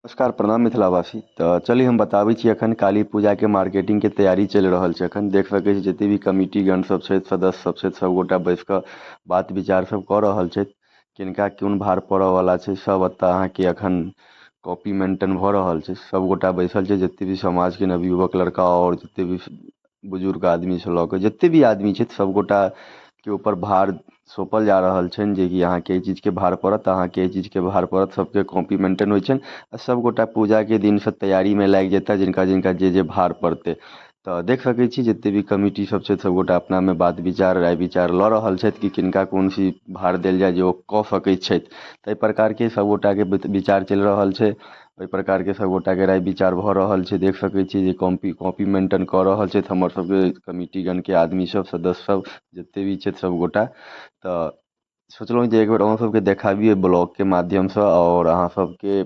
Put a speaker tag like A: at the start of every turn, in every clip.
A: नमस्कार, प्रणाम मिथिलावासी। तऽ चलिए हम बताबै छी एखन काली पूजाके मार्केटिंगके तैयारी चलि रहल छै। एखन देख सकै छी जतेक भी कमिटीगण सब छथि, सदस्य सब छथि, सबगोटा बैसि कऽ बात विचार सब कऽ रहल छथि। किनका कोन भार पड़यवला छै, सब एतऽ अहाँके एखन कॉपी मेंटेन भऽ रहल छै। सबगोटा बैसल छै, जतेक भी समाजके नवयुवक लड़का आओर जतेक भी बुजुर्ग आदमीसँ लऽ कऽ जतेक भी आदमी छथि, सबगोटाके ऊपर भार सौंपल जा रहल छनि जे कि अहाँके एहि चीजके भार पड़त, अहाँके एहि चीजके भार पड़त। सबके कॉपी मेंटेन होइ छनि आ सबगोटा पूजाके दिनसँ तैयारीमे लागि जेताह, जिनका जिनका जे जे भार पड़तै। तऽ देख सकै छी जतेक भी कमिटी सब छै, सबगोटा अपनामे बात विचार राय विचार लऽ रहल छथि कि किनका कोन सी भार देल जाय जे ओ कऽ सकै छथि। ताहि प्रकारके सबगोटाके विचार चलि रहल छै। ओहि प्रकारके सबगोटाके राय विचार भऽ रहल छै। देख सकै छी जे कॉपी मेंटेन कऽ रहल छथि हमर सबके कमिटीगणके आदमी सब, सदस्य सब जतेक भी छथि सबगोटा। तऽ सोचलहुँ जे एकबेर अहूँ सबके देखाबिए ब्लॉगके माध्यमसँ, आओर अहाँ सबके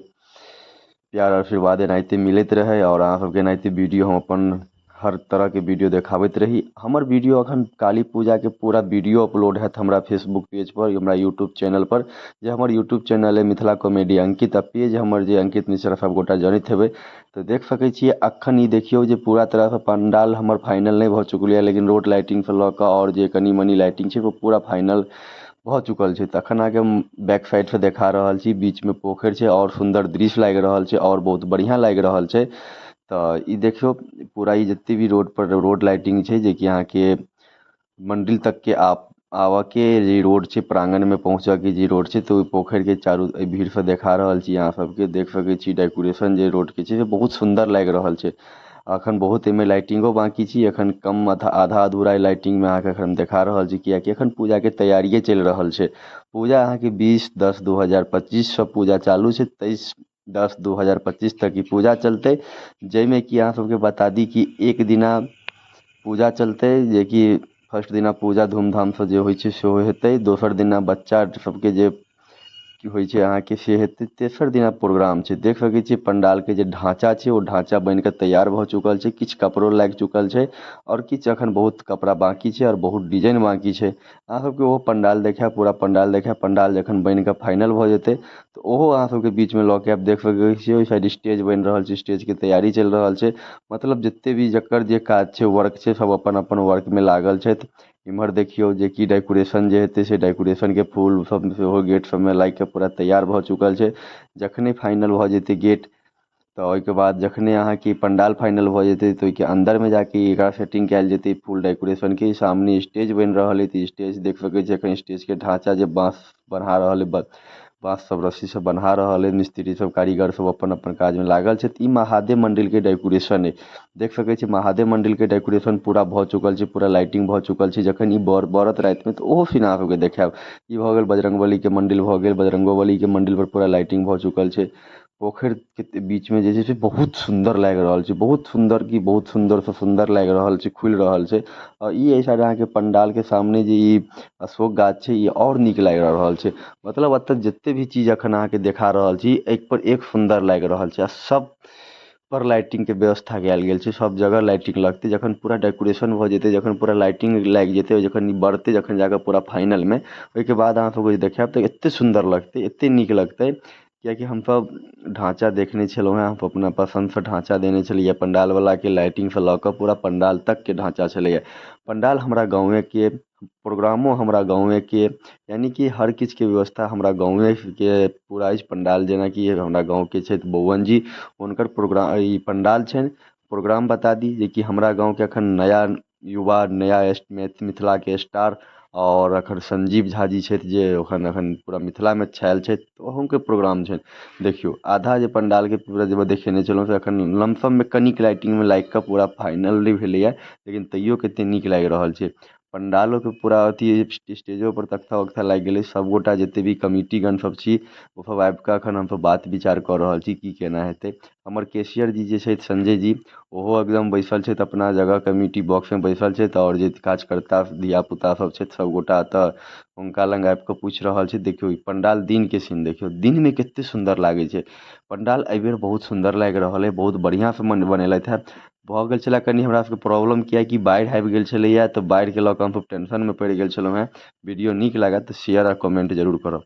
A: प्यार आशीर्वाद एनाहिते मिलैत रहै, आओर अहाँ सबके एनाहिते वीडियो हम अपन हर तरहके वीडियो देखाबैत रही। हमर वीडियो एखन काली पूजाके पूरा वीडियो अपलोड हैत हमरा फेसबुक पेजपर, हमरा यूट्यूब चैनलपर, जे हमर यूट्यूब चैनल अइ मिथिला कॉमेडी अंकित, आ पेज हमर जे अंकित मिश्रा सबगोटा जनैत हेबै। तऽ देख सकै छियै एखन ई देखियौ जे पूरा तरहसँ पंडाल हमर फाइनल नहि भऽ चुकल यए, लेकिन रोड लाइटिंगसँ लऽ कऽ आओर जे कनी मनी लाइटिंग छै ओ पूरा फाइनल भऽ चुकल छै। तखन अहाँके हम बैक साइडसँ देखा रहल छी, बीचमे पोखरि छै आओर सुन्दर दृश्य लागि रहल छै आओर बहुत बढ़िआँ लागि रहल छै। तऽ ई देखियौ पूरा ई जतेक भी रोडपर रोड लाइटिंग छै, जेकि अहाँके मंदिर तकके आबऽके जे रोड छै, प्राङ्गणमे पहुँचऽके जे रोड छै, तऽ ओहि पोखरिके चारू एहि भीड़सँ देखा रहल छी अहाँ सबके। देख सकै छी डेकोरेशन जे रोडके छै से बहुत सुन्दर लागि रहल छै। एखन बहुत एहिमे लाइटिंगो बाँकी छै, एखन कम आधा अधूरा लाइटिंगमे अहाँके एखन देखा रहल छी, कियाकि एखन पूजाके तैयारिए चलि रहल छै। पूजा अहाँके 20/10/2025सँ पूजा चालू छै, 23/10/2025 तक ई पूजा चलतै। जाहिमे कि अहाँ सबके बता दी कि एक दिना पूजा चलतै, जेकि फर्स्ट दिना पूजा धूमधामसँ जे होइ छै सेहो हेतै। दोसर दिना बच्चा सबके जे की होइ छै अहाँके से हेतै। तेसर दिना प्रोग्राम छै। देख सकै छियै पंडालके जे ढाँचा छै ओ ढाँचा बनिकऽ तैयार भऽ चुकल छै, किछु कपड़ो लागि चुकल छै आओर किछु एखन बहुत कपड़ा बाँकी छै आओर बहुत डिजाइन बाँकी छै। अहाँ सबके ओहो पंडाल देखायब, पूरा पंडाल देखायब। पंडाल जखन बनिकऽ फाइनल भऽ जेतै तऽ ओहो अहाँ सबके बीचमे लऽ के आबि देख सकै छियै। ओहि साइड स्टेज बनि रहल छै, स्टेजके तैयारी चलि रहल छै। मतलब जतेक भी जकर जे काज छै, वर्क छै, सब अपन अपन वर्कमे लागल छथि। इम्हर देखियौ जे कि डेकोरेशन जे हेतै से डेकोरेशनके फूल सब सेहो गेट सबमे लागि कऽ पूरा तैयार भऽ चुकल छै। जखने फाइनल भऽ जेतै गेट, तऽ ओहिके बाद जखने अहाँके पंडाल फाइनल भऽ जेतै तऽ ओहिके अन्दरमे जाके एकरा सेटिंग कयल जेतै फुल डेकोरेशनके। सामने स्टेज बनि रहल अइ तऽ स्टेज देख सकै छियै एखन स्टेजके ढाँचा जे बाँस बन्हा रहल अइ, बाँस सब रस्सी सब बन्हा रहल अइ। मिस्त्री सब कारीगर सब अपन अपन काजमे लागल छथि। ई महादेव मंदिरके डेकोरेशन अइ। देख सकै छी महादेव मंदिरके डेकोरेशन पूरा भऽ चुकल छै, पूरा लाइटिंग भऽ चुकल छै। जखन ई बरत रातिमे तऽ ओहो सीन अहाँ सबके देखायब। ई भऽ गेल बजरंगबलीके मंदिर भऽ गेल, बजरंगोबलीके मंदिरपर पूरा लाइटिंग भऽ चुकल छै। पोखरिके बीचमे जे छै से बहुत सुन्दर लागि रहल छै, बहुत सुन्दर कि बहुत सुन्दरसँ सुन्दर लागि रहल छै, खुलि रहल छै। आओर ई एहि साइड अहाँके पंडालके सामने जे ई अशोक गाछ छै, ई आओर नीक लागि रहल छै। मतलब एतऽ जतेक भी चीज एखन अहाँके देखा रहल छी, एकपर एक सुन्दर लागि रहल छै। आ सब पर लाइटिंगके व्यवस्था कयल गेल छै, सब जगह लाइटिंग लगतै। जखन पूरा डेकोरेशन भऽ जेतै, जखन पूरा लाइटिंग लागि जेतै, जखन ई बढ़तै, जखन जाकऽ पूरा फाइनलमे, ओहिके बाद अहाँ सबके जे देखायब तऽ एतेक सुन्दर लगतै, एतेक नीक लगतै। किएकि हमसब ढाँचा देखने छलहुँ हेँ, हम अपना पसन्दसँ ढाँचा देने छलियै पंडालवलाके। लाइटिंगसँ लऽ कऽ पूरा पंडाल तकके ढाँचा छलैए। पंडाल हमरा गाँवेके, प्रोग्रामो हमरा गाँवेके, यानी कि हर किछुके व्यवस्था हमरा गाँवेके पूरा अछि। पंडाल जेनाकि हमरा गाँवके छथि बौअन जी, हुनकर प्रोग्राम ई पंडाल छनि। प्रोग्राम बता दी जे कि हमरा गाँवके एखन नया युवा, नया मिथिलाके स्टार आओर एखन संजीव झा जी छथि, जे एखन पूरा मिथिलामे छायल छथि, तऽ अहूँके प्रोग्राम छनि। देखियौ आधा जे पंडालके पूरा जे देखेने छलहुँ से एखन लमसममे कनिक लाइटिंगमे लागि कऽ पूरा फाइनल नहि भेलैए, लेकिन तैयो कतेक नीक लागि रहल छै। पंडालोके पूरा अथी स्टेजोपर तख्ता उख्ता लागि गेलै। सबगोटा जतेक भी कमिटीगण सब छी ओसब आबि कऽ एखन हमसब बात विचार कऽ रहल छी की केना हेतै। हमर कैशियर जी जे छथि संजय जी, ओहो एकदम बैसल छथि अपना जगह, कमिटी बॉक्समे बैसल छथि। आओर जे कार्यकर्ता धियापुता सब छथि सबगोटा एतऽ हुनका लग आबि कऽ पूछि रहल छी। देखियौ ई पंडाल दिनके सीन देखियौ, दिनमे कतेक सुन्दर लागै छै पंडाल। एहिबेर बहुत सुन्दर लागि रहल अइ, बहुत बढ़िआँसँ बनेलथि हेँ। भऽ गेल छलै कनि हमरा सबके प्रॉब्लम, किएकि बाढ़ि आबि गेल छलैए, तऽ बाढ़िके लऽ कऽ हमसब टेंशनमे पड़ि गेल छलहुँ हेँ। वीडियो नीक लागत तऽ शेयर आ कमेंट जरूर करब।